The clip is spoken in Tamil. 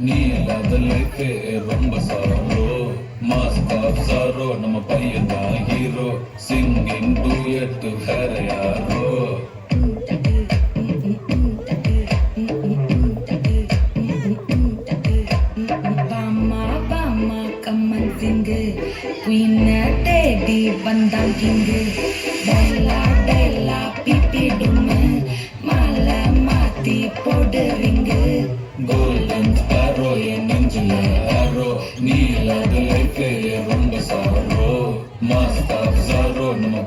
நீ இல்லாத லைஃபே ரொம்ப சாரோ மாஸ்க் ஆஃப் சாரோ நம்ம பையன் தான் ஹீரோ சிங்கிங் டூயட் வேற யாரோ தேடி வந்தான் கிங்கு டைலா டைலா பிபிடுமே மாலை மாத்தி போடுறீங்க கோல்டன் ஸ்பாரோ என் நெஞ்சில ஆரோ நீ இல்லாத லைஃபே ரொம்ப சாரோ மாஸ்க் ஆஃப் சாரோ நம்ம